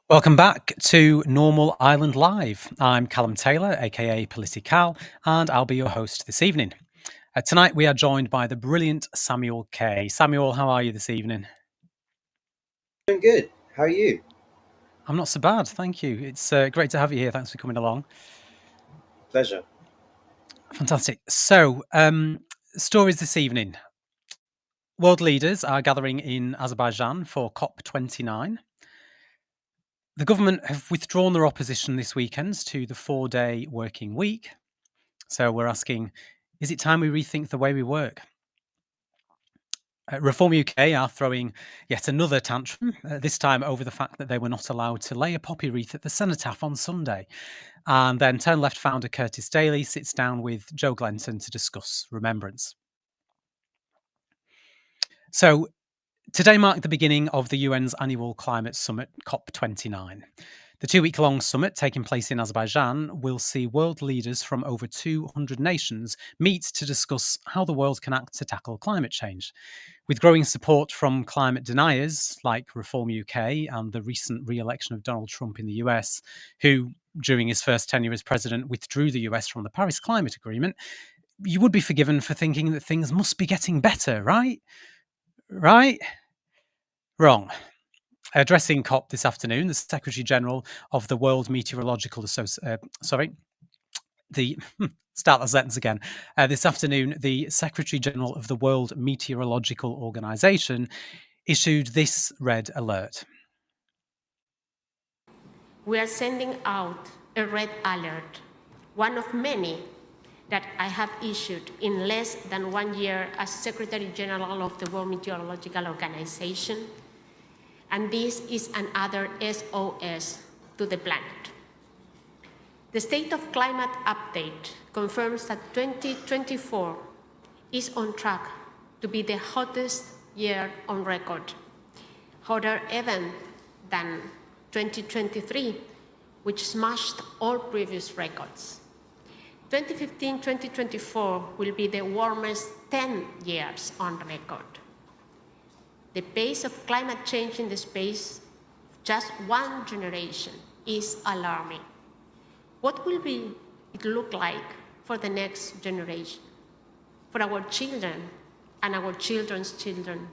Welcome back to Normal Ireland Live. I'm Callum Taylor, aka Political, and I'll be your host this evening. Tonight we are joined by the brilliant Samuel Kay. Samuel, how are you this evening? Doing good. How are you? I'm not so bad, thank you. It's great to have you here. Thanks for coming along. Pleasure. Fantastic. So, stories this evening. World leaders are gathering in Azerbaijan for COP29. The government have withdrawn their opposition this weekend to the 4-day working week. So we're asking, is it time we rethink the way we work? Reform UK are throwing yet another tantrum, this time over the fact that they were not allowed to lay a poppy wreath at the Cenotaph on Sunday. And then Turn Left founder Curtis Daly sits down with Joe Glenton to discuss remembrance. So today marked the beginning of the UN's annual climate summit, COP29. The 2-week-long summit, taking place in Azerbaijan, will see world leaders from over 200 nations meet to discuss how the world can act to tackle climate change. With growing support from climate deniers like Reform UK and the recent re-election of Donald Trump in the US, who, during his first tenure as president, withdrew the US from the Paris Climate Agreement, you would be forgiven for thinking that things must be getting better, right? Right? Wrong. Addressing COP this afternoon, the Secretary General of the World Meteorological Start the sentence again. This afternoon, the Secretary General of the World Meteorological Organization issued this red alert. We are sending out a red alert, one of many that I have issued in less than 1 year as Secretary General of the World Meteorological Organization, and this is another SOS to the planet. The State of Climate Update confirms that 2024 is on track to be the hottest year on record, hotter even than 2023, which smashed all previous records. 2015-2024 will be the warmest 10 years on record. The pace of climate change in the space of just one generation is alarming. What will it look like for the next generation, for our children and our children's children?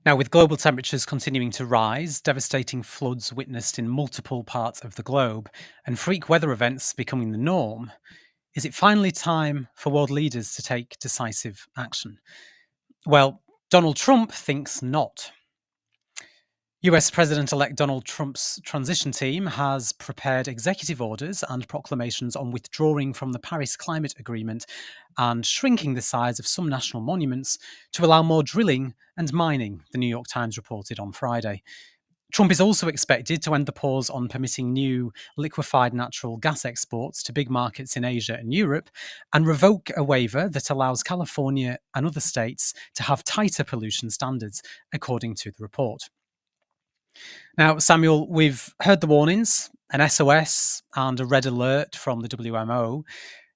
Now, with global temperatures continuing to rise, devastating floods witnessed in multiple parts of the globe, and freak weather events becoming the norm, is it finally time for world leaders to take decisive action? Well, Donald Trump thinks not. US President-elect Donald Trump's transition team has prepared executive orders and proclamations on withdrawing from the Paris Climate Agreement and shrinking the size of some national monuments to allow more drilling and mining, the New York Times reported on Friday. Trump is also expected to end the pause on permitting new liquefied natural gas exports to big markets in Asia and Europe and revoke a waiver that allows California and other states to have tighter pollution standards, according to the report. Now, Samuel, we've heard the warnings, an SOS and a red alert from the WMO.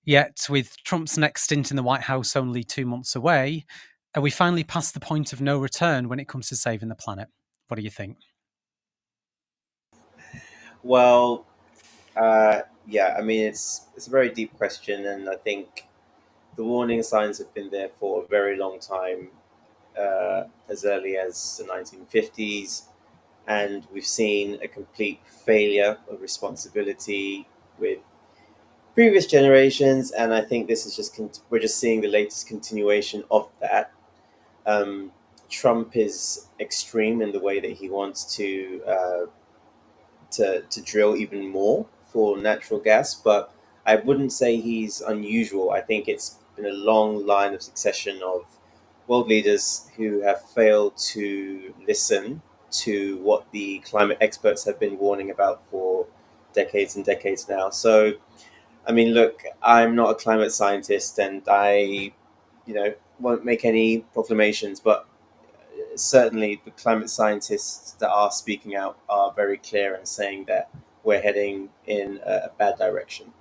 Yet, with Trump's next stint in the White House only 2 months away, are we finally past the point of no return when it comes to saving the planet? What do you think? Well, yeah. I mean, it's a very deep question, and I think the warning signs have been there for a very long time, as early as the 1950s, and we've seen a complete failure of responsibility with previous generations, and I think this is we're just seeing the latest continuation of that. Um, Trump is extreme in the way that he wants to drill even more for natural gas, but I wouldn't say he's unusual. I think it's been a long line of succession of world leaders who have failed to listen to what the climate experts have been warning about for decades and decades now. So, I mean, look, I'm not a climate scientist, and won't make any proclamations, but certainly the climate scientists that are speaking out are very clear in saying that we're heading in a bad direction.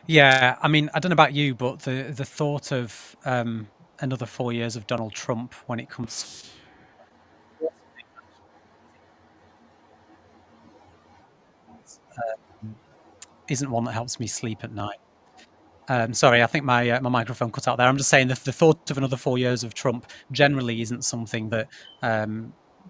Yeah, I mean, I don't know about you, but the thought of another 4 years of Donald Trump when it comes isn't one that helps me sleep at night. Sorry, I think my microphone cut out there. I'm just saying that the thought of another 4 years of Trump generally isn't something that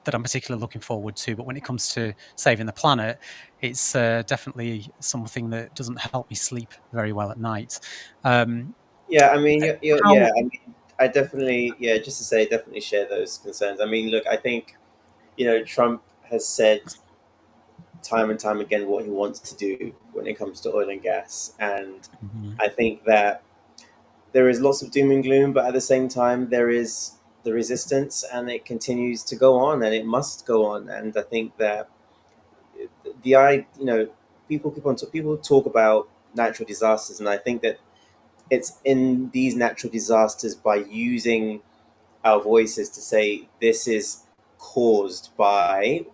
that I'm particularly looking forward to. But when it comes to saving the planet, it's definitely something that doesn't help me sleep very well at night. Um, Yeah, I mean, how? yeah, I mean, I definitely, yeah, just to say, definitely share those concerns. I mean, look, I think, Trump has said time and time again what he wants to do when it comes to oil and gas. And Mhm. I think that there is lots of doom and gloom, but at the same time, there is the resistance and it continues to go on and it must go on. And I think that people talk about natural disasters. And I think that it's in these natural disasters by using our voices to say this is caused by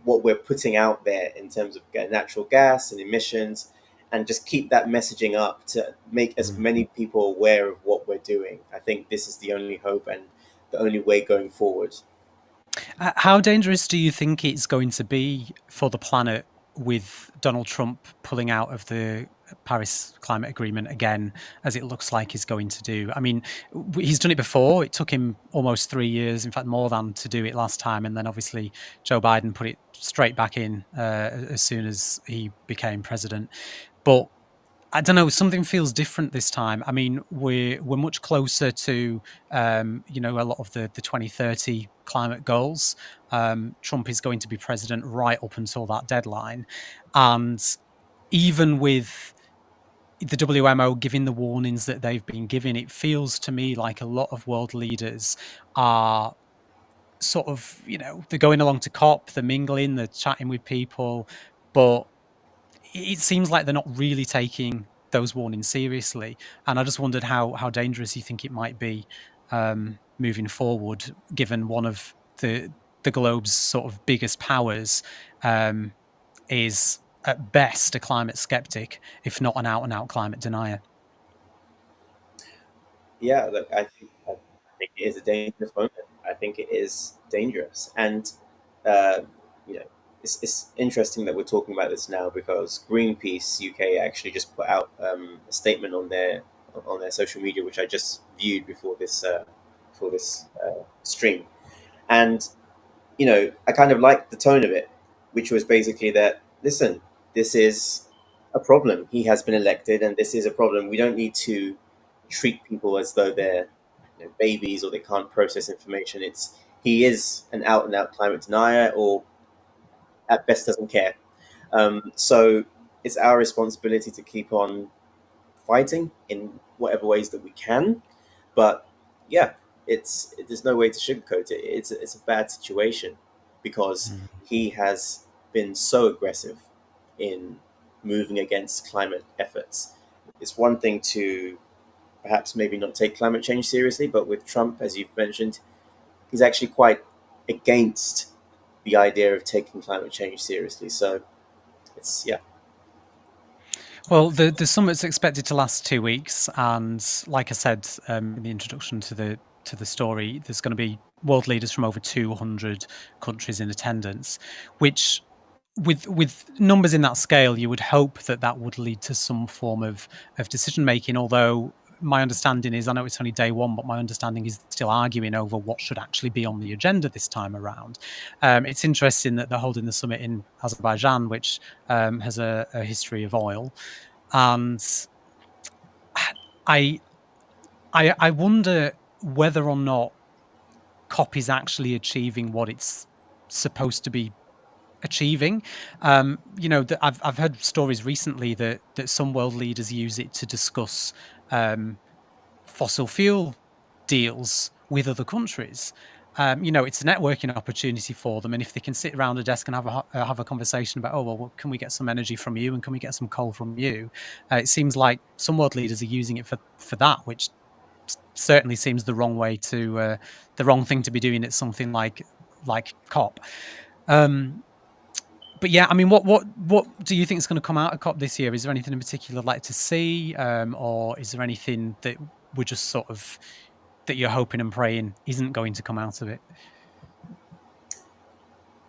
what we're putting out there in terms of natural gas and emissions, and just keep that messaging up to make as Mm. many people aware of what we're doing. I think this is the only hope and the only way going forward. How dangerous do you think it's going to be for the planet with Donald Trump pulling out of the Paris Climate Agreement again, as it looks like he's going to do? I mean, he's done it before. It took him almost 3 years, in fact, more than to do it last time. And then obviously Joe Biden put it straight back in as soon as he became president. But I don't know. Something feels different this time. I mean, we're much closer to a lot of the 2030 climate goals. Trump is going to be president right up until that deadline, and even with the WMO giving the warnings that they've been giving, it feels to me like a lot of world leaders are sort of, they're going along to COP, they're mingling, they're chatting with people, but it seems like they're not really taking those warnings seriously. And I just wondered how dangerous you think it might be moving forward, given one of the globe's sort of biggest powers um, is at best a climate skeptic, if not an out and out climate denier. Yeah, look, I think it is a dangerous moment. I think it is dangerous, and uh, you know, it's interesting that we're talking about this now because Greenpeace UK actually just put out a statement on their social media, which I just viewed before this stream, and I kind of liked the tone of it, which was basically that listen, this is a problem. He has been elected, and this is a problem. We don't need to treat people as though they're babies or they can't process information. It's he is an out and out climate denier, or at best doesn't care. So it's our responsibility to keep on fighting in whatever ways that we can. But yeah, there's no way to sugarcoat it. It's a bad situation because Mm. he has been so aggressive in moving against climate efforts. It's one thing to perhaps maybe not take climate change seriously, but with Trump, as you've mentioned, he's actually quite against the idea of taking climate change seriously. So it's yeah. Well, the summit's expected to last 2 weeks, and like I said in the introduction to the story, there's going to be world leaders from over 200 countries in attendance, which with numbers in that scale, you would hope that that would lead to some form of decision making. Although my understanding is, I know it's only day one, but my understanding is still arguing over what should actually be on the agenda this time around. It's interesting that they're holding the summit in Azerbaijan, which has a history of oil, and I I wonder whether or not COP is actually achieving what it's supposed to be achieving. I've heard stories recently that some world leaders use it to discuss fossil fuel deals with other countries. It's a networking opportunity for them, and if they can sit around a desk and have a conversation about, oh well, can we get some energy from you, and can we get some coal from you? It seems like some world leaders are using it for that, which certainly seems the wrong thing to be doing at something like COP. Um, but yeah, I mean, what do you think is going to come out of COP this year? Is there anything in particular I'd like to see, or is there anything that we're just sort of that you're hoping and praying isn't going to come out of it?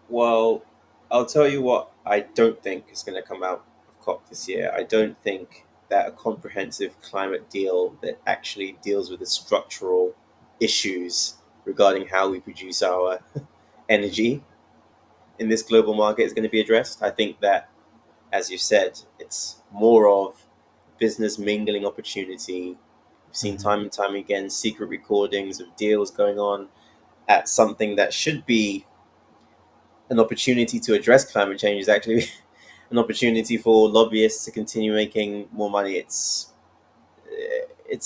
Well, I'll tell you what. I don't think it's going to come out of COP this year. I don't think that a comprehensive climate deal that actually deals with the structural issues regarding how we produce our energy in this global market is going to be addressed. I think that, as you said, it's more of business mingling opportunity. We've seen Hmm. time and time again secret recordings of deals going on at something that should be an opportunity to address climate change is actually an opportunity for lobbyists to continue making more money. It's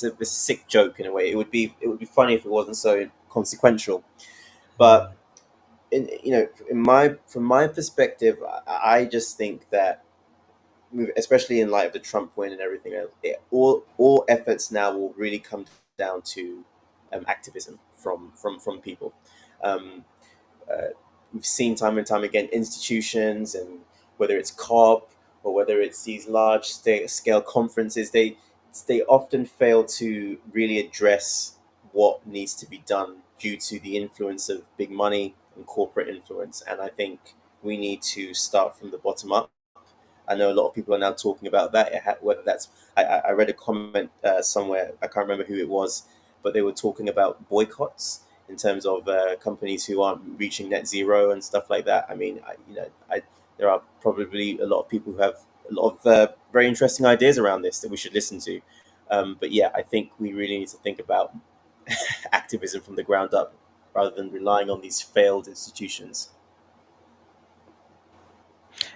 a sick joke in a way. It would be funny if it wasn't so consequential. But in my from my perspective, I just think that, especially in light of the Trump win and everything else, all efforts now will really come down to activism from people. Um, uh, we've seen time and time again institutions, and whether it's COP or whether it's these large scale conferences, they often fail to really address what needs to be done due to the influence of big money and corporate influence. And I think we need to start from the bottom up. I know a lot of people are now talking about that. Whether that's, I read a comment somewhere, I can't remember who it was, but they were talking about boycotts in terms of companies who aren't reaching net zero and stuff like that. I mean, there are probably a lot of people who have a lot of very interesting ideas around this that we should listen to. But yeah, I think we really need to think about activism from the ground up rather than relying on these failed institutions.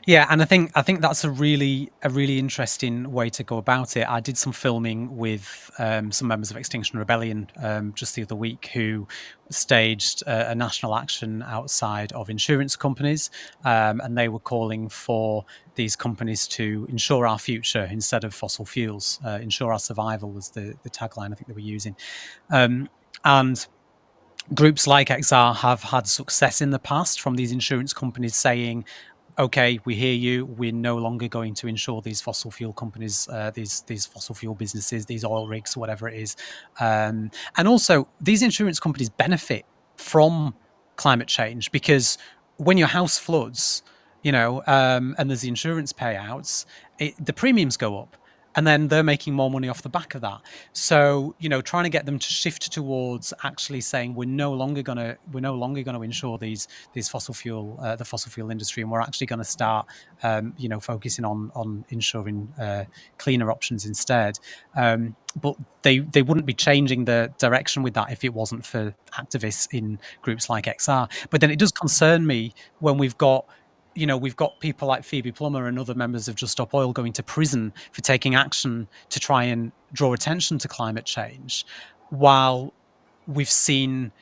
Yeah, and I think that's a really interesting way to go about it. I did some filming with some members of Extinction Rebellion just the other week who staged a national action outside of insurance companies, and they were calling for these companies to insure our future instead of fossil fuels. Ensure our survival was the tagline I think they were using, and groups like XR have had success in the past from these insurance companies saying, okay, we hear you. We're no longer going to insure these fossil fuel companies, these fossil fuel businesses, these oil rigs, whatever it is. And also, these insurance companies benefit from climate change because when your house floods, and there's the insurance payouts, the premiums go up. And then they're making more money off the back of that. So, trying to get them to shift towards actually saying we're no longer gonna insure these the fossil fuel industry, and we're actually going to start, focusing on ensuring cleaner options instead. But they wouldn't be changing the direction with that if it wasn't for activists in groups like XR. But then it does concern me when we've got people like Phoebe Plummer and other members of Just Stop Oil going to prison for taking action to try and draw attention to climate change, while we've seen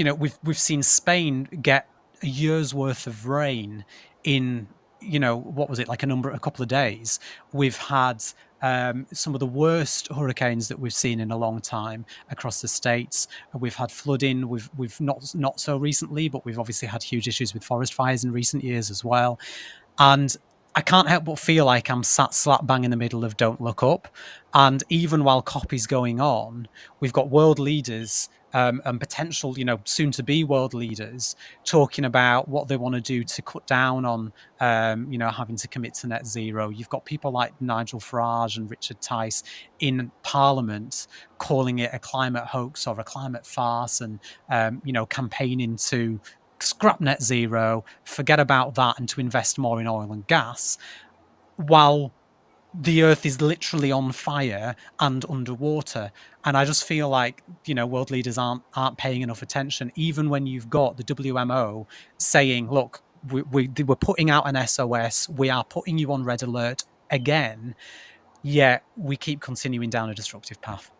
we've seen Spain get a year's worth of rain in what was it, like a couple of days. We've had some of the worst hurricanes that we've seen in a long time across the states. We've had flooding. We've not so recently, but we've obviously had huge issues with forest fires in recent years as well. And I can't help but feel like I'm sat slap bang in the middle of Don't Look Up. And even while COP is going on, we've got world leaders and potential, soon to be world leaders talking about what they want to do to cut down on, having to commit to net zero. You've got people like Nigel Farage and Richard Tice in Parliament calling it a climate hoax or a climate farce, and campaigning to scrap net zero, forget about that, and to invest more in oil and gas, while the earth is literally on fire and underwater. And I just feel like world leaders aren't paying enough attention, even when you've got the WMO saying, look, we're putting out an SOS, we are putting you on red alert again, yet we keep continuing down a destructive path.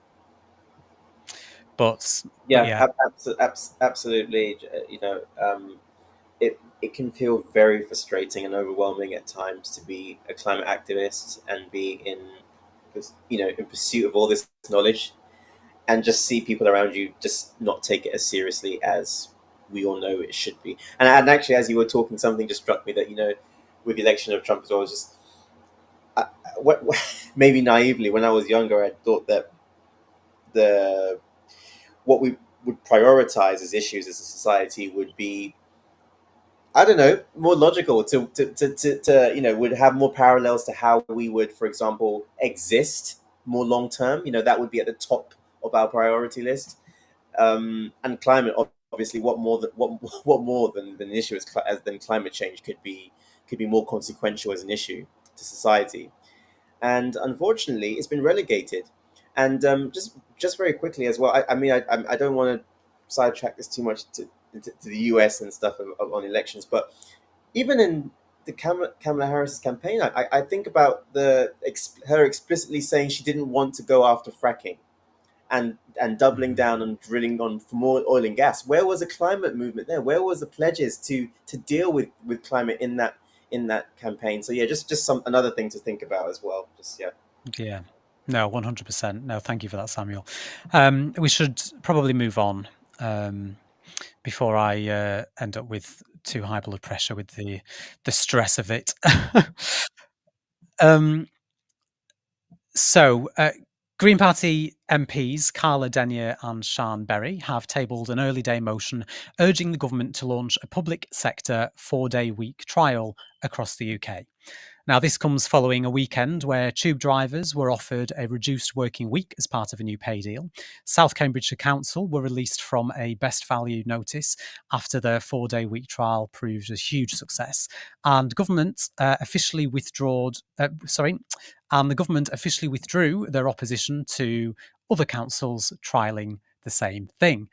But Yeah, yeah. absolutely. It can feel very frustrating and overwhelming at times to be a climate activist and be in pursuit of all this knowledge, and just see people around you just not take it as seriously as we all know it should be. And actually, as you were talking, something just struck me that with the election of Trump as well, just maybe naively when I was younger, I thought that the what we would prioritize as issues as a society would be I don't know, more logical to would have more parallels to how we would, for example, exist more long term. That would be at the top of our priority list. And climate, obviously, what more than what more than an issue than climate change could be more consequential as an issue to society. And unfortunately, it's been relegated. And just very quickly as well, I mean, I don't want to sidetrack this too much to the US and stuff on elections, but even in the Kamala Harris campaign, I think about her explicitly saying she didn't want to go after fracking and doubling down on drilling on for more oil and gas. Where was the climate movement there? Where was the pledges to deal with climate in that campaign? So yeah, just some another thing to think about as well. Just yeah. Yeah. No, 100%. No, thank you for that, Samuel. We should probably move on before I end up with too high blood pressure with the stress of it. um, so, Green Party MPs Carla Denyer and Sian Berry have tabled an early day motion urging the government to launch a public sector 4-day week trial across the UK. Now, this comes following a weekend where tube drivers were offered a reduced working week as part of a new pay deal. South Cambridgeshire Council were released from a best value notice after their 4-day week trial proved a huge success, and government officially withdrew their opposition to other councils trialling the same thing.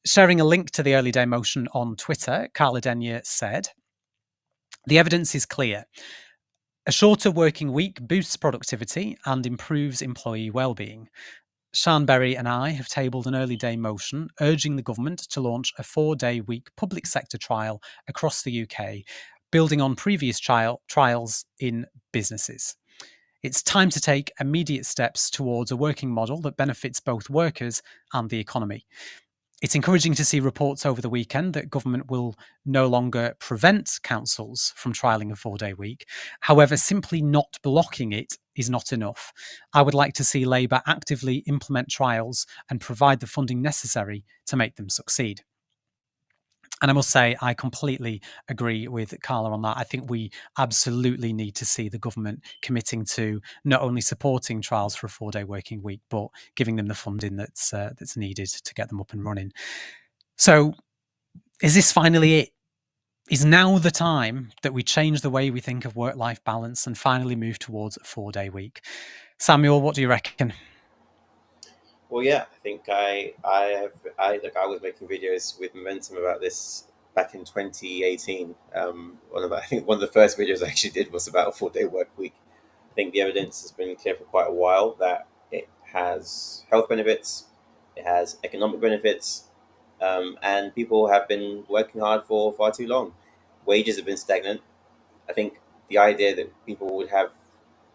Sharing a link to the early day motion on Twitter, Carla Denyer said, "The evidence is clear. A shorter working week boosts productivity and improves employee well-being. Sian Berry and I have tabled an early day motion urging the government to launch a 4-day week public sector trial across the UK, building on previous trials in businesses. It's time to take immediate steps towards a working model that benefits both workers and the economy. It's encouraging to see reports over the weekend that government will no longer prevent councils from trialling a 4-day week. However, simply not blocking it is not enough. I would like to see Labour actively implement trials and provide the funding necessary to make them succeed." And I must say, I completely agree with Carla on that. I think we absolutely need to see the government committing to not only supporting trials for a 4-day working week, but giving them the funding that's needed to get them up and running. So, is this finally it? Is now the time that we change the way we think of work-life balance and finally move towards a 4-day week? Samuel, what do you reckon? Well, yeah, I think I was making videos with Momentum about this back in 2018. I think one of the first videos I actually did was about a 4-day work week. I think the evidence has been clear for quite a while that it has health benefits, it has economic benefits, and people have been working hard for far too long. Wages have been stagnant. I think the idea that people would have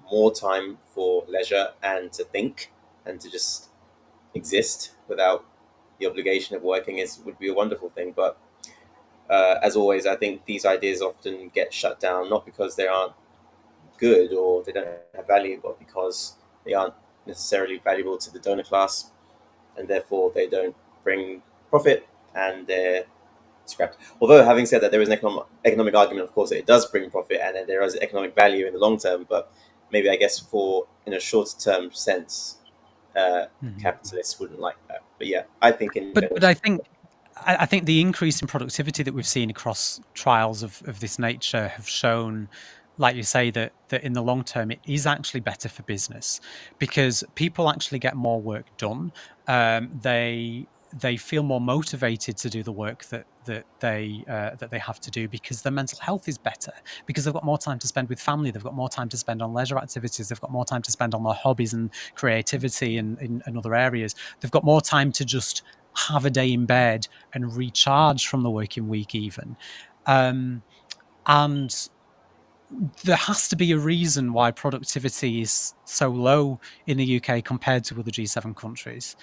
more time for leisure and to think and to just exist without the obligation of working would be a wonderful thing. But as always, I think these ideas often get shut down not because they aren't good or they don't have value, but because they aren't necessarily valuable to the donor class, and therefore they don't bring profit and they're scrapped. Although, having said that, there is an economic argument, of course, that it does bring profit and that there is economic value in the long term. But maybe, I guess, in a shorter term sense, capitalists wouldn't like that. But yeah, I think in general. But I think the increase in productivity that we've seen across trials of this nature have shown, like you say, that in the long term it is actually better for business because people actually get more work done. They feel more motivated to do the work that they have to do because their mental health is better, because they've got more time to spend with family, they've got more time to spend on leisure activities, they've got more time to spend on their hobbies and creativity and in other areas. They've got more time to just have a day in bed and recharge from the working week even. And there has to be a reason why productivity is so low in the UK compared to other G7 countries.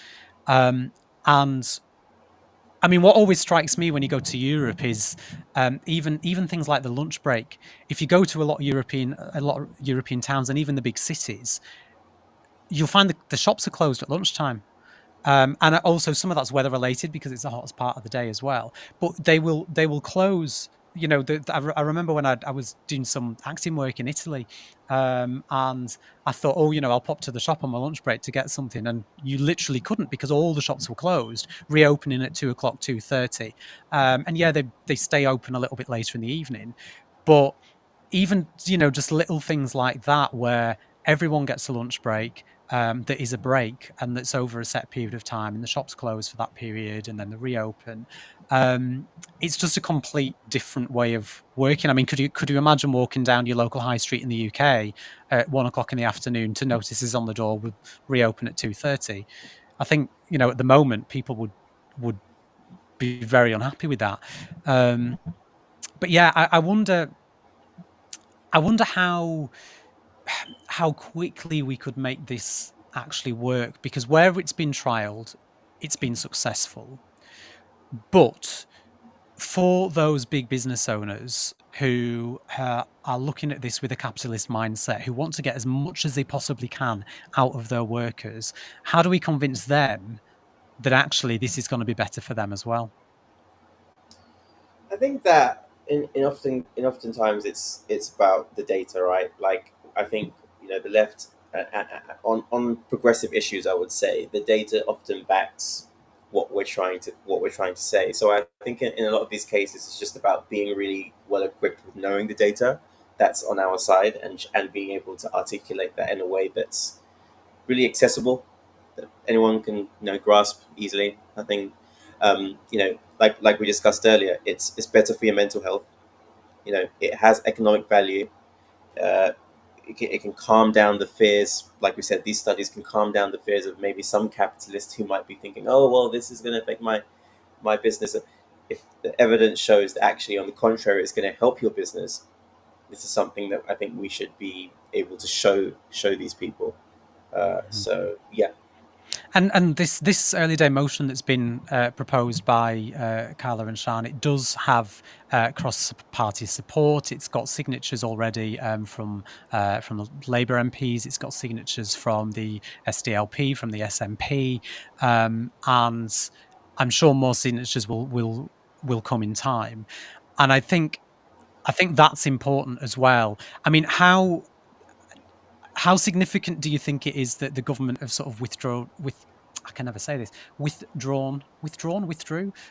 And I mean, what always strikes me when you go to Europe is even things like the lunch break. If you go to a lot of European towns and even the big cities, you'll find the shops are closed at lunchtime. And also some of that's weather related because it's the hottest part of the day as well. But they will close you know, I remember when I was doing some acting work in Italy, and I thought, oh, you know, I'll pop to the shop on my lunch break to get something, and you literally couldn't because all the shops were closed, reopening at 2 o'clock, 2:30, and yeah, they stay open a little bit later in the evening, but even, you know, just little things like that where everyone gets a lunch break, that is a break and that's over a set period of time and the shops close for that period and then they reopen. It's just a complete different way of working. I mean, could you imagine walking down your local high street in the UK at 1 o'clock in the afternoon to notices on the door will reopen at 2:30? I think, you know, at the moment people would be very unhappy with that. But yeah, I wonder how quickly we could make this actually work, because where it's been trialed, it's been successful. But for those big business owners who are looking at this with a capitalist mindset, who want to get as much as they possibly can out of their workers, how do we convince them that actually this is going to be better for them as well? I think that oftentimes it's about the data, right? Like I think the left on progressive issues, I would say the data often backs what we're trying to say. So I think in a lot of these cases, it's just about being really well equipped with knowing the data that's on our side and being able to articulate that in a way that's really accessible, that anyone can grasp easily. I think like we discussed earlier, it's better for your mental health. It has economic value. Uh, it can calm down the fears. Like we said, these studies can calm down the fears of maybe some capitalists who might be thinking, "Oh, well, this is going to affect my business." If the evidence shows that actually, on the contrary, it's going to help your business, this is something that I think we should be able to show these people. So yeah. And this early day motion that's been proposed by Carla and Shan, it does have cross-party support. It's got signatures already from the Labour MPs. It's got signatures from the SDLP, from the SNP, and I'm sure more signatures will come in time. And I think that's important as well. I mean, how significant do you think it is that the government have sort of I can never say this, withdrew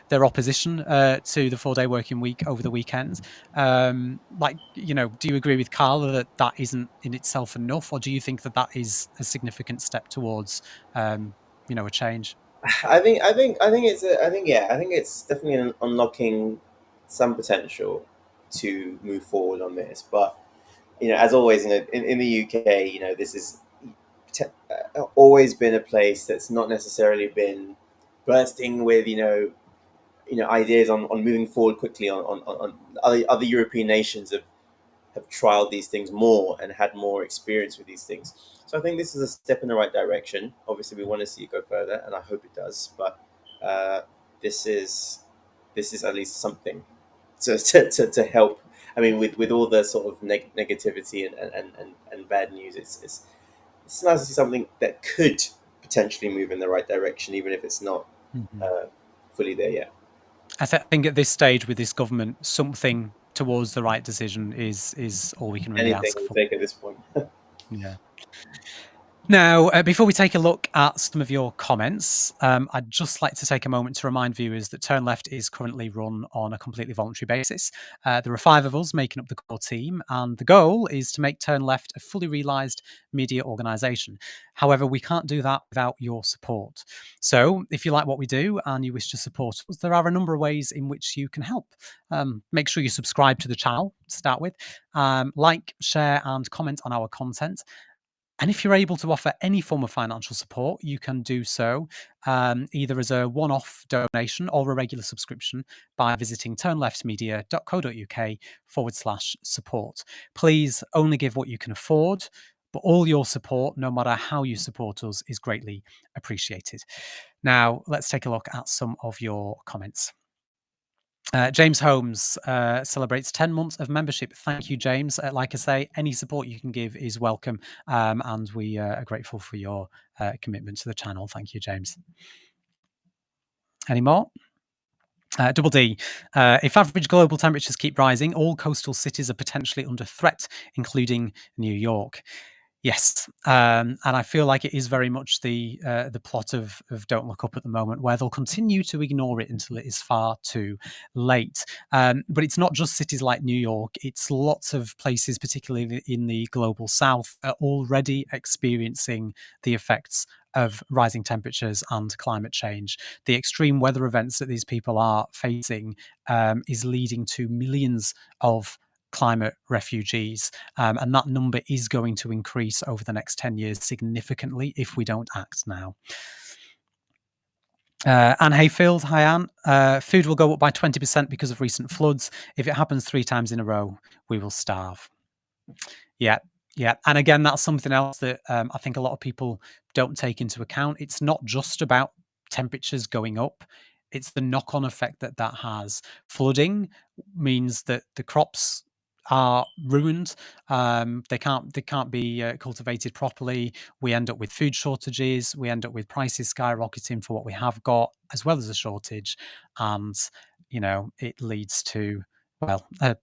their opposition to the 4-day working week over the weekend? Like, do you agree with Carla that that isn't in itself enough, or do you think that that is a significant step towards, a change? I think it's definitely unlocking some potential to move forward on this. But as always, in the UK, this is always been a place that's not necessarily been bursting with ideas on moving forward quickly. On other European nations have trialed these things more and had more experience with these things. So I think this is a step in the right direction. Obviously, we want to see it go further, and I hope it does. But uh, this is this is at least something to help. I mean, with all the sort of negativity and bad news, it's nice to see something that could potentially move in the right direction, even if it's not Mhm. uh, fully there yet. I think at this stage with this government, something towards the right decision is all we can really Anything ask we for. take at this point. Yeah. Now, before we take a look at some of your comments, I'd just like to take a moment to remind viewers that Turn Left is currently run on a completely voluntary basis. There are 5 of us making up the core team, and the goal is to make Turn Left a fully realised media organisation. However, we can't do that without your support. So, if you like what we do and you wish to support us, there are a number of ways in which you can help. Make sure you subscribe to the channel to start with, like, share, and comment on our content. And if you're able to offer any form of financial support, you can do so either as a one off donation or a regular subscription by visiting turnleftmedia.co.uk/support. Please only give what you can afford, but all your support, no matter how you support us, is greatly appreciated. Now, let's take a look at some of your comments. James Holmes celebrates 10 months of membership. Thank you, James. Like I say, any support you can give is welcome, and we are grateful for your commitment to the channel. Thank you, James. Any more? Double D. If average global temperatures keep rising, all coastal cities are potentially under threat, including New York. Yes, and I feel like it is very much the plot of Don't Look Up at the moment, where they'll continue to ignore it until it is far too late. But it's not just cities like New York; it's lots of places, particularly in the global south, are already experiencing the effects of rising temperatures and climate change. The extreme weather events that these people are facing is leading to millions of climate refugees. And that number is going to increase over the next 10 years significantly if we don't act now. Anne Hayfield, hi Anne. Food will go up by 20% because of recent floods. If it happens 3 times in a row, we will starve. Yeah, yeah. And again, that's something else that I think a lot of people don't take into account. It's not just about temperatures going up, it's the knock-on effect that that has. Flooding means that the crops are ruined. They can't be cultivated properly. We end up with food shortages. We end up with prices skyrocketing for what we have got, as well as a shortage. And it leads to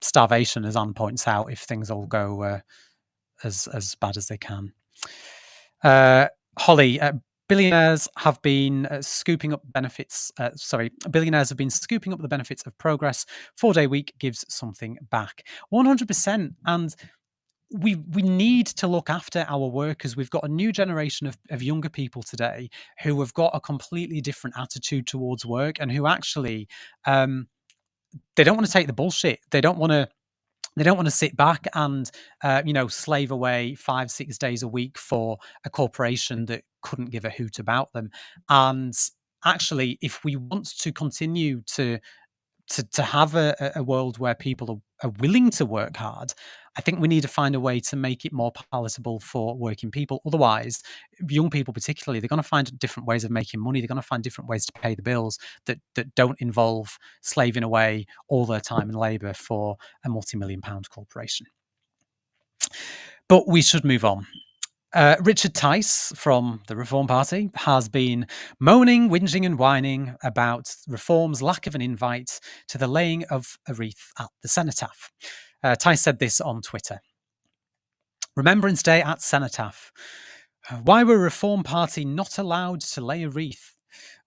starvation, as Anne points out, if things all go as bad as they can. Holly, billionaires have been scooping up benefits. Billionaires have been scooping up the benefits of progress. 4-day week gives something back. 100%. And we need to look after our workers. We've got a new generation of younger people today who have got a completely different attitude towards work, and who actually they don't want to take the bullshit. They don't want to sit back and slave away 5-6 days a week for a corporation that couldn't give a hoot about them. And actually, if we want to continue to have a world where people are willing to work hard, I think we need to find a way to make it more palatable for working people. Otherwise, young people particularly, they're going to find different ways of making money. They're going to find different ways to pay the bills that don't involve slaving away all their time and labor for a multi-million-pound corporation. But we should move on. Richard Tice from the Reform Party has been moaning, whinging and whining about Reform's lack of an invite to the laying of a wreath at the Cenotaph. Tice said this on Twitter. Remembrance Day at Cenotaph. Why were Reform Party not allowed to lay a wreath?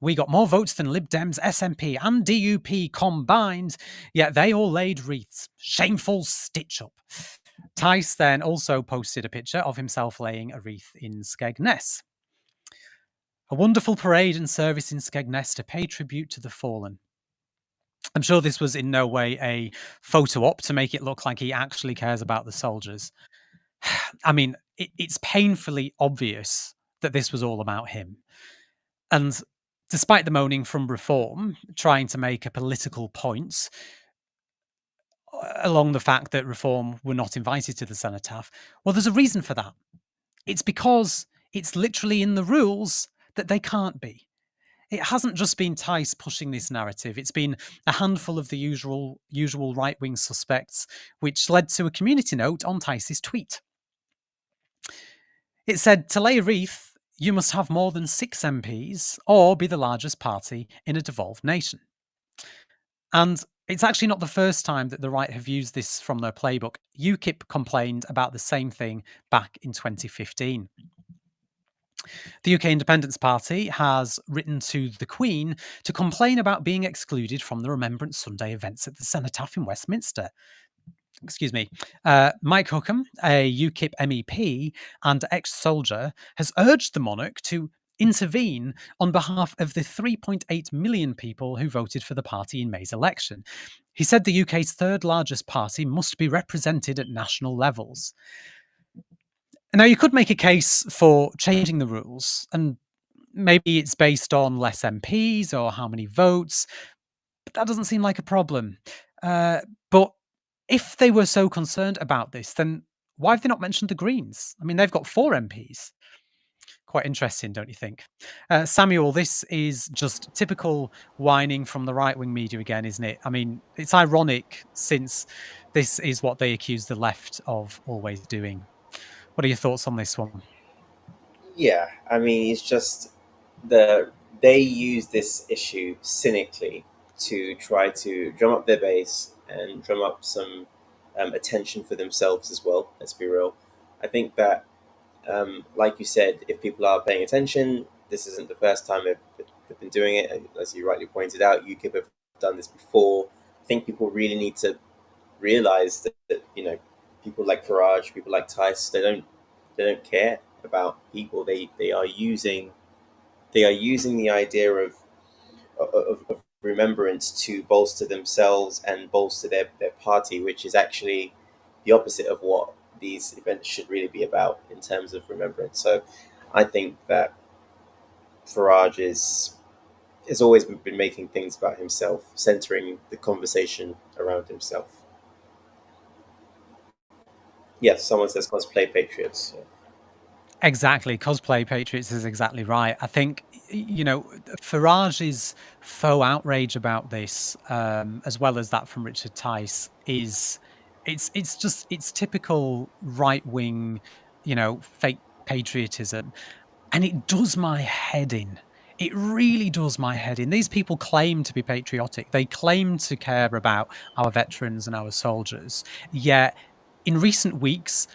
We got more votes than Lib Dems, SNP and DUP combined, yet they all laid wreaths. Shameful stitch-up. Tice then also posted a picture of himself laying a wreath in Skegness. A wonderful parade and service in Skegness to pay tribute to the fallen. I'm sure this was in no way a photo op to make it look like he actually cares about the soldiers. I mean, it's painfully obvious that this was all about him. And despite the moaning from Reform, trying to make a political point along the fact that Reform were not invited to the Cenotaph, well, there's a reason for that. It's because it's literally in the rules that they can't be. It hasn't just been Tice pushing this narrative. It's been a handful of the usual right-wing suspects, which led to a community note on Tice's tweet. It said, to lay a wreath, you must have more than 6 MPs or be the largest party in a devolved nation. And it's actually not the first time that the right have used this from their playbook. UKIP complained about the same thing back in 2015. The UK Independence Party has written to the Queen to complain about being excluded from the Remembrance Sunday events at the Cenotaph in Westminster. Excuse me. Mike Hookham, a UKIP MEP and ex-soldier, has urged the monarch to intervene on behalf of the 3.8 million people who voted for the party in May's election. He said the UK's third largest party must be represented at national levels. Now, you could make a case for changing the rules, and maybe it's based on less MPs or how many votes, but that doesn't seem like a problem. But if they were so concerned about this, then why have they not mentioned the Greens? I mean, they've got 4 MPs. Quite interesting, don't you think? Samuel, this is just typical whining from the right-wing media again, isn't it? I mean, it's ironic since this is what they accuse the left of always doing. What are your thoughts on this one? Yeah, I mean, it's just they use this issue cynically to try to drum up their base and drum up some attention for themselves as well. Let's be real. I think that, like you said, if people are paying attention, this isn't the first time they've been doing it. And as you rightly pointed out, UKIP have done this before. I think people really need to realize that people like Farage, people like Tice, they don't care about people. They are using the idea of remembrance to bolster themselves and bolster their party, which is actually the opposite of what these events should really be about in terms of remembrance. So I think that Farage has always been making things about himself, centering the conversation around himself. Yes, someone says cosplay patriots. Yeah. Exactly. Cosplay Patriots is exactly right. I think, Farage's faux outrage about this, as well as that from Richard Tice, it's typical right wing, fake patriotism. And it does my head in. It really does my head in. These people claim to be patriotic. They claim to care about our veterans and our soldiers. Yet in recent weeks,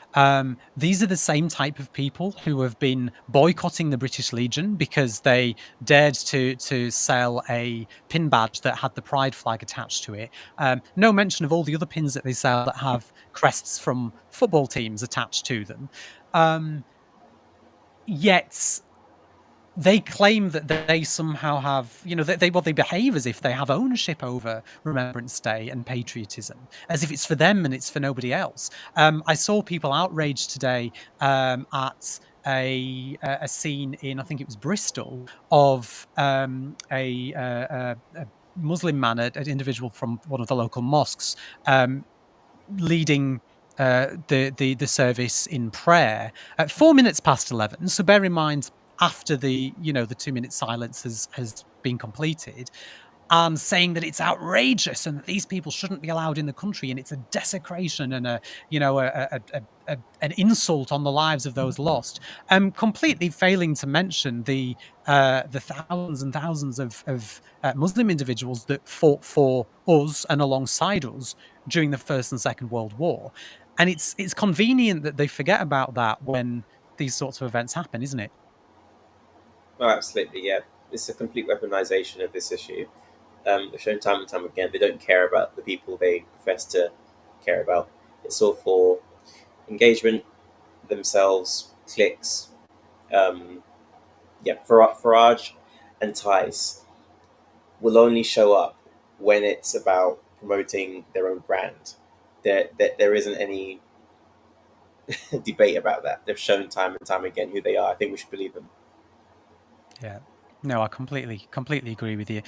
these are the same type of people who have been boycotting the British Legion because they dared to sell a pin badge that had the pride flag attached to it. No mention of all the other pins that they sell that have crests from football teams attached to them. Yet they claim that they somehow have, they behave as if they have ownership over Remembrance Day and patriotism, as if it's for them and it's for nobody else. I saw people outraged today at a scene in, I think it was Bristol, of a Muslim man, an individual from one of the local mosques, leading the service in prayer at 4 minutes past 11. So bear in mind, after the 2 minute silence has been completed, and saying that it's outrageous and that these people shouldn't be allowed in the country, and it's a desecration and an insult on the lives of those lost. Completely failing to mention the thousands and thousands of Muslim individuals that fought for us and alongside us during the First and Second World War. And it's convenient that they forget about that when these sorts of events happen, isn't it? Oh, absolutely, yeah. It's a complete weaponization of this issue. They've shown time and time again they don't care about the people they profess to care about. It's all for engagement, themselves, clicks. Um, yeah, Farage and Tice will only show up when it's about promoting their own brand. There isn't any debate about that. They've shown time and time again who they are. I think we should believe them. Yeah. No, I completely agree with you.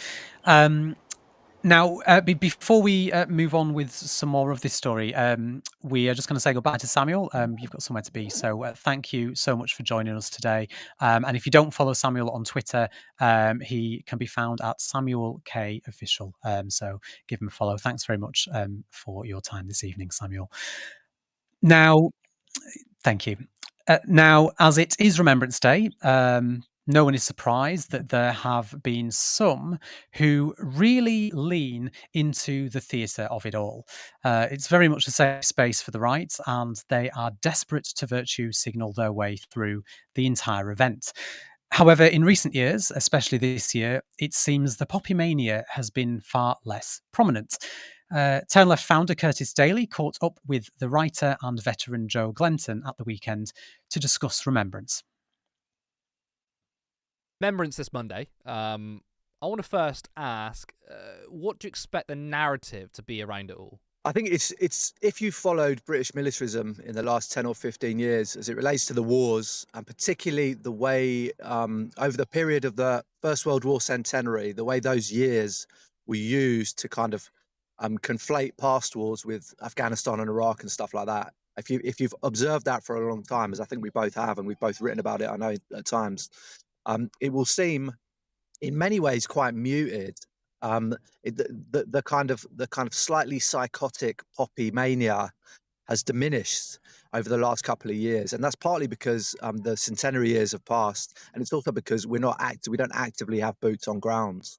Now, before we move on with some more of this story, we are just going to say goodbye to Samuel. You've got somewhere to be, so thank you so much for joining us today. And if you don't follow Samuel on Twitter, he can be found at Samuel K Official. So give him a follow. Thanks very much for your time this evening, Samuel. Now, thank you. Now, as it is Remembrance Day, no one is surprised that there have been some who really lean into the theatre of it all. It's very much a safe space for the right, and they are desperate to virtue signal their way through the entire event. However, in recent years, especially this year, it seems the poppy mania has been far less prominent. Turn Left founder Curtis Daly caught up with the writer and veteran Joe Glenton at the weekend to discuss Remembrance. Remembrance this Monday. I want to first ask, what do you expect the narrative to be around it all? I think it's if you followed British militarism in the last 10 or 15 years as it relates to the wars, and particularly the way over the period of the First World War centenary, the way those years were used to kind of conflate past wars with Afghanistan and Iraq and stuff like that. If you've observed that for a long time, as I think we both have, and we've both written about it, I know at times, it will seem in many ways quite muted. The kind of slightly psychotic poppy mania has diminished over the last couple of years, and that's partly because the centenary years have passed, and it's also because we don't actively have boots on grounds.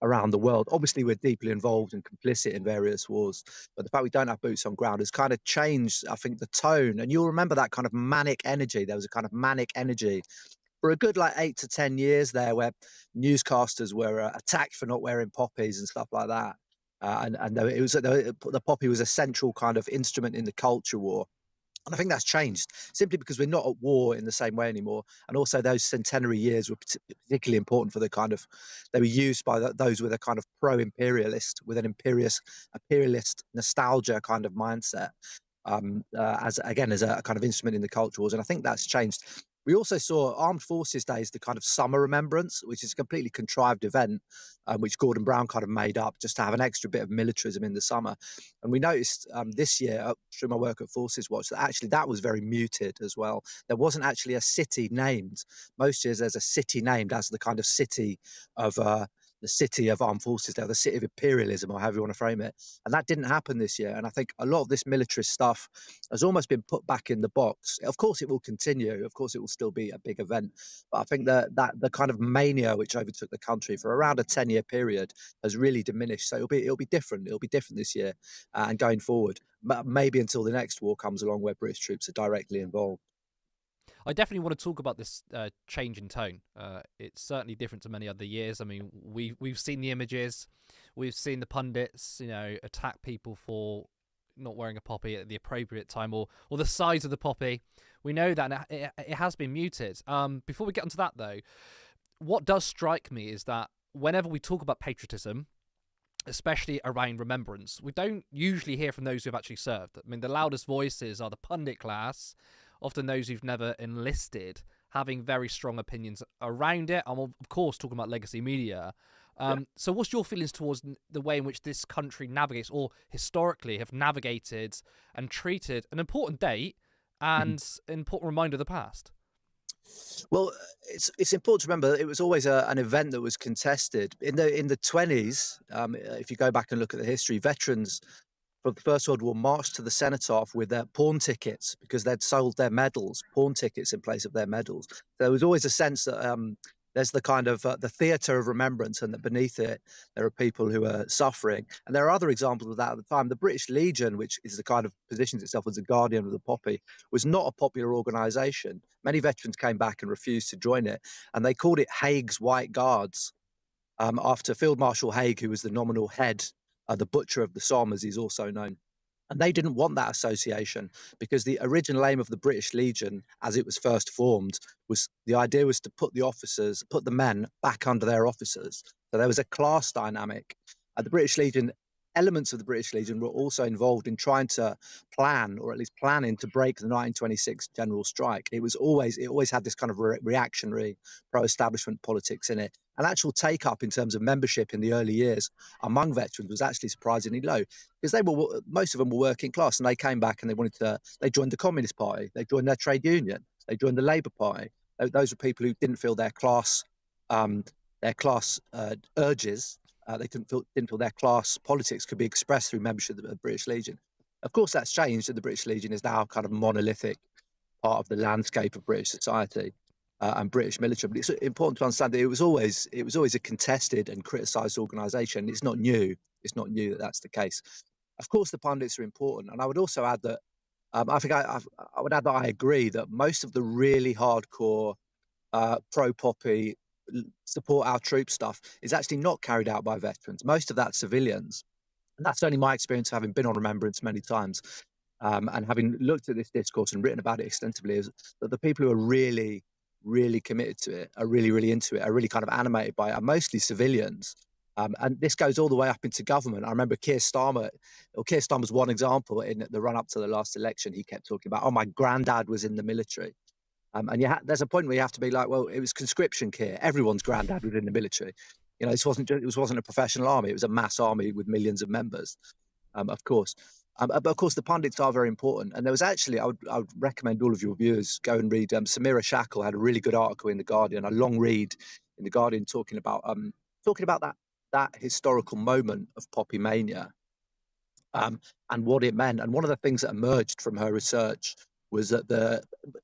around the world. Obviously, we're deeply involved and complicit in various wars, but the fact we don't have boots on ground has kind of changed, I think, the tone. And you'll remember that kind of manic energy. There was a kind of manic energy for a good like 8 to 10 years there, where newscasters were attacked for not wearing poppies and stuff like that. And the poppy was a central kind of instrument in the culture war. And I think that's changed simply because we're not at war in the same way anymore. And also, those centenary years were particularly important for the kind of, they were used by those with a kind of pro-imperialist, with an imperialist nostalgia kind of mindset, as again, as a kind of instrument in the culture wars. And I think that's changed. We also saw Armed Forces Day as the kind of summer remembrance, which is a completely contrived event, which Gordon Brown kind of made up just to have an extra bit of militarism in the summer. And we noticed this year, through my work at Forces Watch, that actually that was very muted as well. There wasn't actually a city named. Most years there's a city named as the kind of city of the city of armed forces there, the city of imperialism, or however you want to frame it. And that didn't happen this year. And I think a lot of this militarist stuff has almost been put back in the box. Of course, it will continue. Of course, it will still be a big event. But I think that the kind of mania which overtook the country for around a 10-year period has really diminished. So it'll be different. It'll be different this year and going forward. Maybe until the next war comes along where British troops are directly involved. I definitely want to talk about this change in tone. It's certainly different to many other years. I mean, we've seen the images, we've seen the pundits, attack people for not wearing a poppy at the appropriate time, or the size of the poppy. We know that it has been muted. Before we get onto that, though, what does strike me is that whenever we talk about patriotism, especially around remembrance, we don't usually hear from those who've actually served. I mean, the loudest voices are the pundit class, often those who've never enlisted, having very strong opinions around it. I'm, of course, talking about legacy media. So what's your feelings towards the way in which this country navigates, or historically have navigated and treated an important date and an important reminder of the past? Well, it's important to remember that it was always an event that was contested in the 20s. If you go back and look at the history, veterans from the First World War marched to the Cenotaph with their pawn tickets because they'd sold their medals, pawn tickets in place of their medals. There was always a sense that there's the kind of the theatre of remembrance, and that beneath it there are people who are suffering. And there are other examples of that at the time. The British Legion, which is the kind of positions itself as a guardian of the poppy, was not a popular organisation. Many veterans came back and refused to join it, and they called it Haig's White Guards, after Field Marshal Haig, who was the nominal head, the butcher of the Somme, as he's also known. And they didn't want that association because the original aim of the British Legion, as it was first formed, was the idea was to put the men back under their officers. So there was a class dynamic. The British Legion, elements of the British Legion were also involved in trying to plan, or at least planning to break the 1926 general strike. It always had this kind of reactionary, pro-establishment politics in it. And actual take-up in terms of membership in the early years among veterans was actually surprisingly low, because most of them were working class, and they came back and they joined the Communist Party, they joined their trade union, they joined the Labour Party. Those were people who didn't feel their class urges. They didn't feel their class politics could be expressed through membership of the British Legion. Of course, that's changed, and the British Legion is now kind of a monolithic part of the landscape of British society and British military. But it's important to understand that it was always a contested and criticised organisation. It's not new. It's not new that that's the case. Of course, the pundits are important, and I would also add that I would add that I agree that most of the really hardcore pro-poppy support our troops stuff is actually not carried out by veterans. Most of that's civilians. And that's only my experience of having been on remembrance many times, and having looked at this discourse and written about it extensively, is that the people who are really, really committed to it, are really, really into it, are really kind of animated by it, are mostly civilians. And this goes all the way up into government. I remember Keir Starmer's one example in the run up to the last election. He kept talking about, oh, my granddad was in the military. And there's a point where you have to be like, well, it was conscription, Keir. Everyone's granddad was in the military. This wasn't a professional army. It was a mass army with millions of members, of course. But of course, the pundits are very important. And there was actually, I would recommend all of your viewers go and read. Samira Shackle had a really good article in The Guardian, a long read in The Guardian, talking about that historical moment of poppy mania, and what it meant. And one of the things that emerged from her research was that the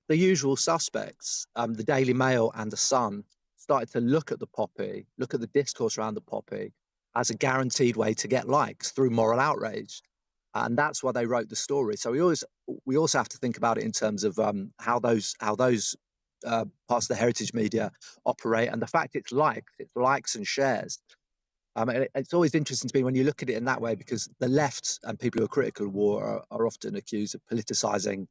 usual suspects, the Daily Mail and the Sun, started to look at the poppy, look at the discourse around the poppy as a guaranteed way to get likes through moral outrage. And that's why they wrote the story. So we also have to think about it in terms of how those parts of the heritage media operate, and the fact it's likes and shares. It's always interesting to me when you look at it in that way, because the left and people who are critical of war are often accused of politicizing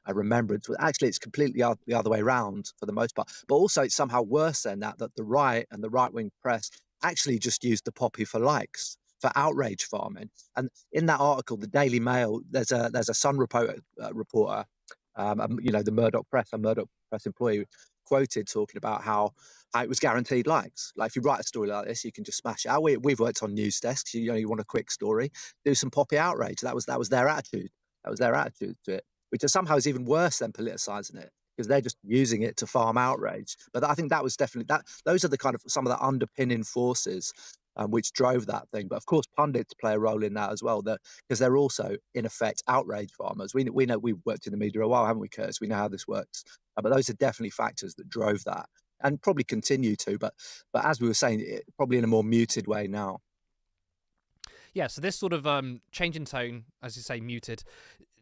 remembrance. But actually, it's completely the other way around for the most part. But also, it's somehow worse than that the right and the right-wing press actually just used the poppy for likes, for outrage farming. And in that article, the Daily Mail, there's a Sun reporter, the Murdoch press, a Murdoch press employee, quoted talking about how it was guaranteed likes. Like, if you write a story like this, you can just smash it out. We've worked on news desks. You want a quick story, do some poppy outrage. That was their attitude. That was their attitude to it, which is somehow is even worse than politicizing it, because they're just using it to farm outrage. But I think that was definitely that. Those are the kind of some of the underpinning forces which drove that thing. But of course, pundits play a role in that as well, because they're also in effect outrage farmers. We know, we've worked in the media a while, haven't we, Curtis? We know how this works. But those are definitely factors that drove that, and probably continue to. But as we were saying, probably in a more muted way now. Yeah, so this sort of change in tone, as you say, muted.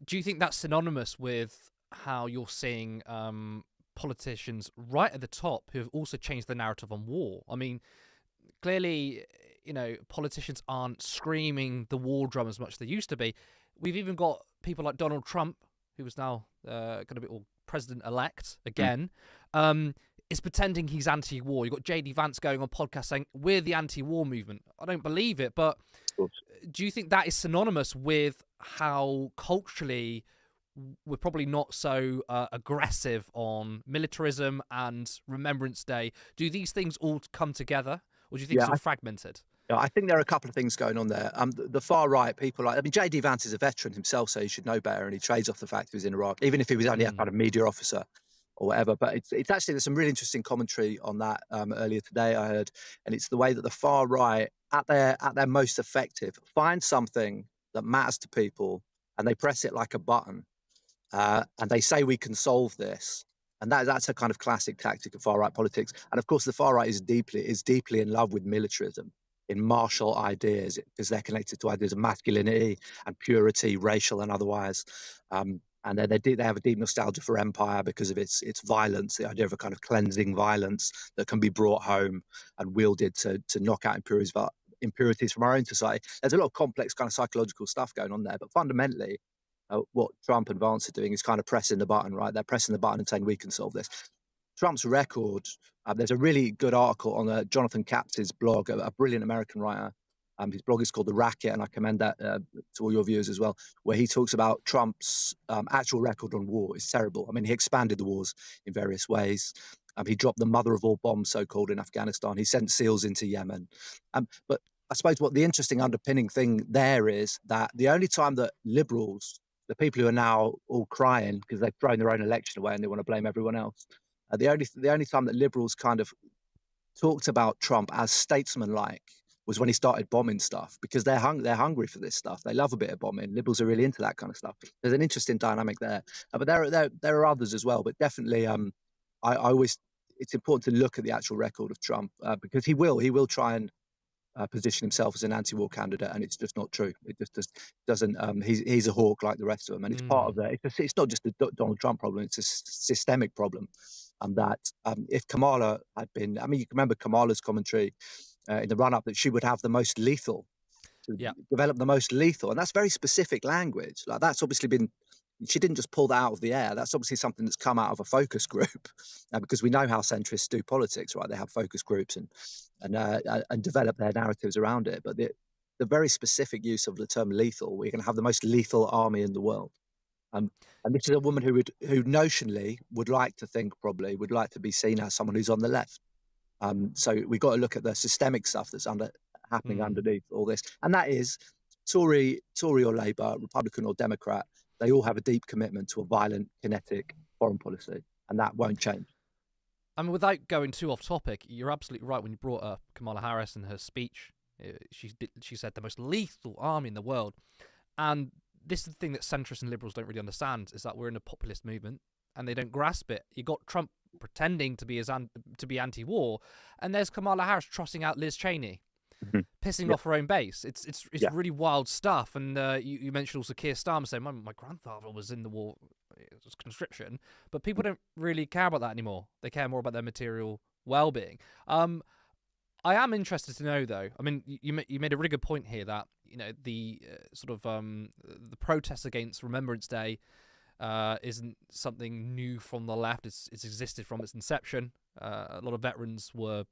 Do you think that's synonymous with how you're seeing politicians right at the top who have also changed the narrative on war? I mean, clearly, politicians aren't screaming the war drum as much as they used to be. We've even got people like Donald Trump, who is now going to be president-elect again, is pretending he's anti-war. You've got J.D. Vance going on podcast saying, we're the anti-war movement. I don't believe it, but do you think that is synonymous with how culturally we're probably not so aggressive on militarism and Remembrance Day? Do these things all come together, or do you think it's all fragmented? Yeah, I think there are a couple of things going on there. The far right people, J.D. Vance is a veteran himself, so he should know better, and he trades off the fact he was in Iraq, even if he was only a kind of media officer or whatever. But it's actually, there's some really interesting commentary on that earlier today, I heard, and it's the way that the far right, at their most effective, find something that matters to people and they press it like a button, and they say we can solve this. And that's a kind of classic tactic of far right politics. And of course, the far right is deeply in love with militarism, in martial ideas, because they're connected to ideas of masculinity and purity, racial and otherwise. And they have a deep nostalgia for empire because of its violence, the idea of a kind of cleansing violence that can be brought home and wielded to knock out impurities from our own society. There's a lot of complex kind of psychological stuff going on there, but fundamentally, what Trump and Vance are doing is kind of pressing the button, right? They're pressing the button and saying, we can solve this. Trump's record, there's a really good article on Jonathan Caps's blog, a brilliant American writer. His blog is called The Racket, and I commend that to all your viewers as well, where he talks about Trump's actual record on war is terrible. I mean, he expanded the wars in various ways. He dropped the mother of all bombs, so-called, in Afghanistan. He sent SEALs into Yemen. But I suppose what the interesting underpinning thing there is that the only time that liberals, the people who are now all crying because they've thrown their own election away and they want to blame everyone else, the only time that liberals kind of talked about Trump as statesman-like was when he started bombing stuff, because they're hungry for this stuff. They love a bit of bombing. Liberals are really into that kind of stuff. There's an interesting dynamic there, but there are others as well. But definitely, it's important to look at the actual record of Trump, because he will try and position himself as an anti-war candidate, and it's just not true. It just doesn't. He's a hawk like the rest of them, and it's part of that. It's not just a Donald Trump problem; it's a systemic problem. That if Kamala had been, you can remember Kamala's commentary in the run-up that she would have the most lethal, develop the most lethal, and that's very specific language. Like, that's obviously been. She didn't just pull that out of the air. That's obviously something that's come out of a focus group, because we know how centrists do politics, right? They have focus groups and develop their narratives around it. But the very specific use of the term lethal, we're going to have the most lethal army in the world. And this is a woman who notionally would like to be seen as someone who's on the left. So we've got to look at the systemic stuff that's happening underneath all this. And that is Tory or Labour, Republican or Democrat, they all have a deep commitment to a violent, kinetic foreign policy, and that won't change. I mean, without going too off topic, you're absolutely right when you brought up Kamala Harris and her speech. She said the most lethal army in the world. And this is the thing that centrists and liberals don't really understand, is that we're in a populist movement, and they don't grasp it. You got Trump pretending to be anti-war, and there's Kamala Harris trotting out Liz Cheney, pissing off her own base. It's really wild stuff. And you mentioned also Keir Starmer saying, my grandfather was in the war, it was conscription, but people don't really care about that anymore. They care more about their material well-being. I am interested to know, though. I mean, you made a really good point here that the the protests against Remembrance Day isn't something new from the left. It's existed from its inception. A lot of veterans were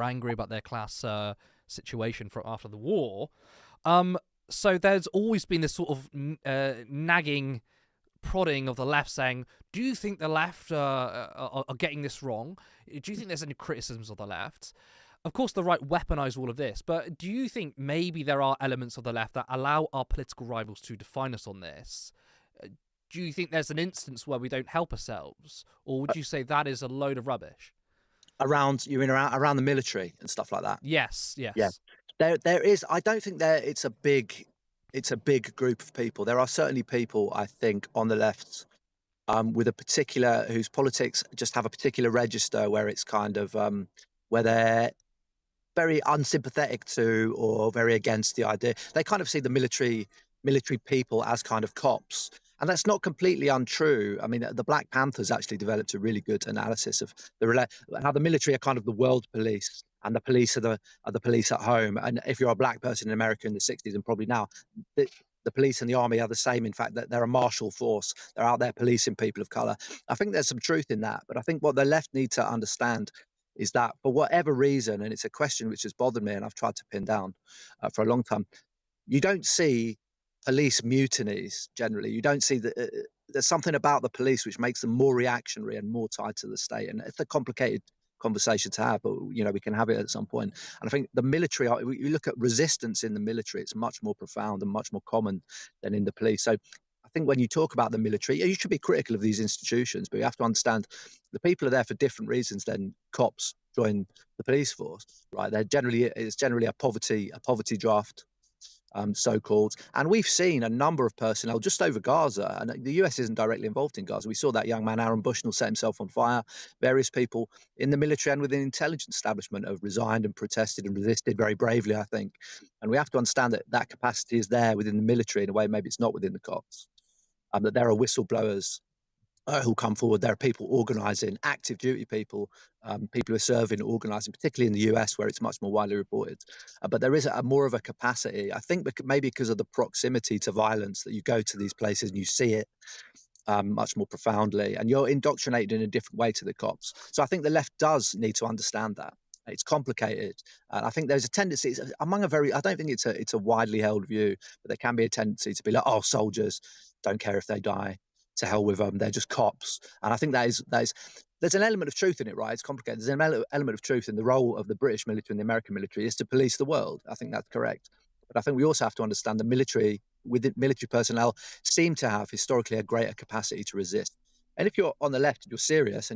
angry about their class situation after the war. So there's always been this sort of nagging prodding of the left saying, do you think the left are getting this wrong? Do you think there's any criticisms of the left? Of course, the right weaponize all of this, but do you think maybe there are elements of the left that allow our political rivals to define us on this? Do you think there's an instance where we don't help ourselves? Or would you say that is a load of rubbish? Around the military and stuff like that? Yes. Yeah. There is. I don't think it's a big group of people. There are certainly people, I think, on the left with a particular, whose politics just have a particular register where it's kind of where they're very unsympathetic to or very against the idea. They kind of see the military people as kind of cops. And that's not completely untrue. I mean, the Black Panthers actually developed a really good analysis of how the military are kind of the world police, and the police are the police at home. And if you're a black person in America in the 60s and probably now, the police and the army are the same. In fact, that they're a martial force. They're out there policing people of color. I think there's some truth in that. But I think what the left need to understand is that for whatever reason, and it's a question which has bothered me and I've tried to pin down for a long time, you don't see police mutinies generally. You don't see that there's something about the police which makes them more reactionary and more tied to the state. And it's a complicated conversation to have, but we can have it at some point. And I think the military, you look at resistance in the military, it's much more profound and much more common than in the police. So I think when you talk about the military, you should be critical of these institutions, but you have to understand the people are there for different reasons than cops join the police force, right? It's generally a poverty draft, so-called. And we've seen a number of personnel just over Gaza, and the US isn't directly involved in Gaza. We saw that young man, Aaron Bushnell, set himself on fire. Various people in the military and within the intelligence establishment have resigned and protested and resisted very bravely, I think. And we have to understand that capacity is there within the military in a way maybe it's not within the cops. That there are whistleblowers who come forward. There are people organising, active duty people, people who are serving, organising, particularly in the US where it's much more widely reported. But there is more of a capacity, I think, maybe because of the proximity to violence, that you go to these places and you see it much more profoundly, and you're indoctrinated in a different way to the cops. So I think the left does need to understand that. It's complicated. I think there's a tendency I don't think it's a widely held view, but there can be a tendency to be like, oh, soldiers, don't care if they die, to hell with them, they're just cops. And I think there's an element of truth in it, right? It's complicated. There's an element of truth in the role of the British military and the American military is to police the world. I think that's correct. But I think we also have to understand the military personnel seem to have historically a greater capacity to resist. And if you're on the left, you're serious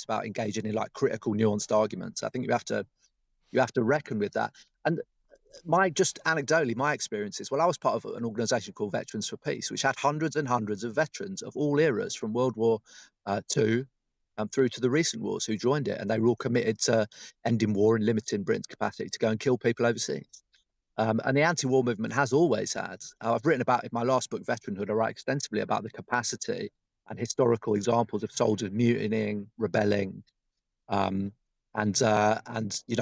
about engaging in like critical, nuanced arguments, I think you have to reckon with that. And just anecdotally, my experience is, I was part of an organisation called Veterans for Peace, which had hundreds and hundreds of veterans of all eras from World War II through to the recent wars who joined it. And they were all committed to ending war and limiting Britain's capacity to go and kill people overseas. And the anti-war movement has always had. I've written about, in my last book, Veteranhood, I write extensively about the capacity and historical examples of soldiers mutinying, rebelling, and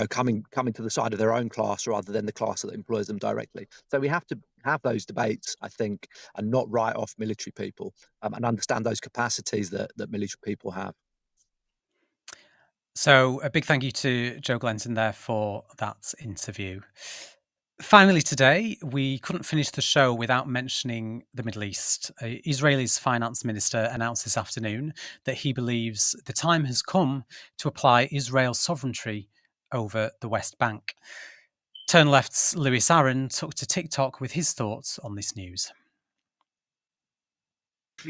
coming to the side of their own class rather than the class that employs them directly. So we have to have those debates, I think, and not write off military people, and understand those capacities that military people have. So a big thank you to Joe Glenton there for that interview. Finally today, we couldn't finish the show without mentioning the Middle East. Israel's finance minister announced this afternoon that he believes the time has come to apply Israel's sovereignty over the West Bank. Turn Left's Lewis Aaron took to TikTok with his thoughts on this news.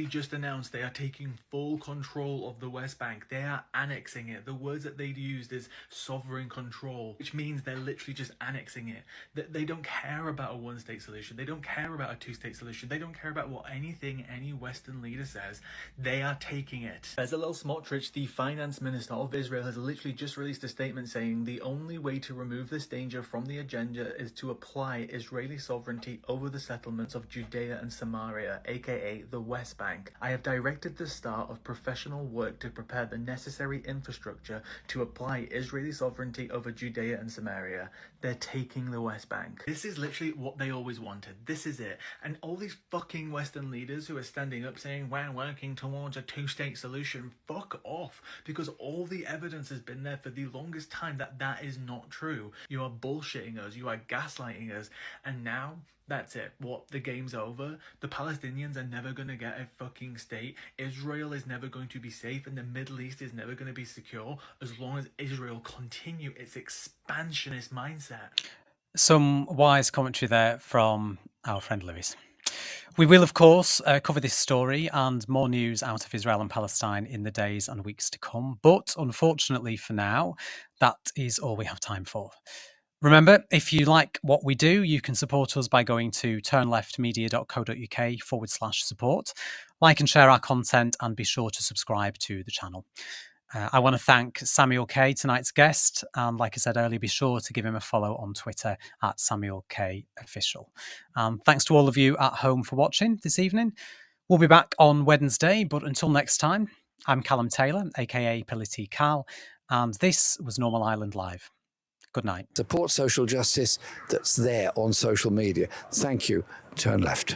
just announced they are taking full control of the West Bank. They are annexing it. The words that they'd used is sovereign control, which means they're literally just annexing it. They don't care about a one-state solution. They don't care about a two-state solution. They don't care about what anything any Western leader says. They are taking it. Bezalel Smotrich, the finance minister of Israel, has literally just released a statement saying the only way to remove this danger from the agenda is to apply Israeli sovereignty over the settlements of Judea and Samaria, aka the West Bank. I have directed the start of professional work to prepare the necessary infrastructure to apply Israeli sovereignty over Judea and Samaria. They're taking the West Bank. This is literally what they always wanted. This is it. And all these fucking Western leaders who are standing up saying we're working towards a two-state solution, fuck off. Because all the evidence has been there for the longest time that that is not true. You are bullshitting us. You are gaslighting us. And now that's it. What? The game's over? The Palestinians are never going to get a fucking state. Israel is never going to be safe, and the Middle East is never going to be secure as long as Israel continue its expansionist mindset. Some wise commentary there from our friend Lewis. We will, of course, cover this story and more news out of Israel and Palestine in the days and weeks to come. But unfortunately for now, that is all we have time for. Remember, if you like what we do, you can support us by going to turnleftmedia.co.uk/support. Like and share our content and be sure to subscribe to the channel. I want to thank Samuel K, tonight's guest. And like I said earlier, be sure to give him a follow on Twitter at SamuelKOfficial. Thanks to all of you at home for watching this evening. We'll be back on Wednesday, but until next time, I'm Callum Taylor, aka Pility Cal, and this was Normal Ireland Live. Good night. Support social justice that's there on social media. Thank you. Turn left.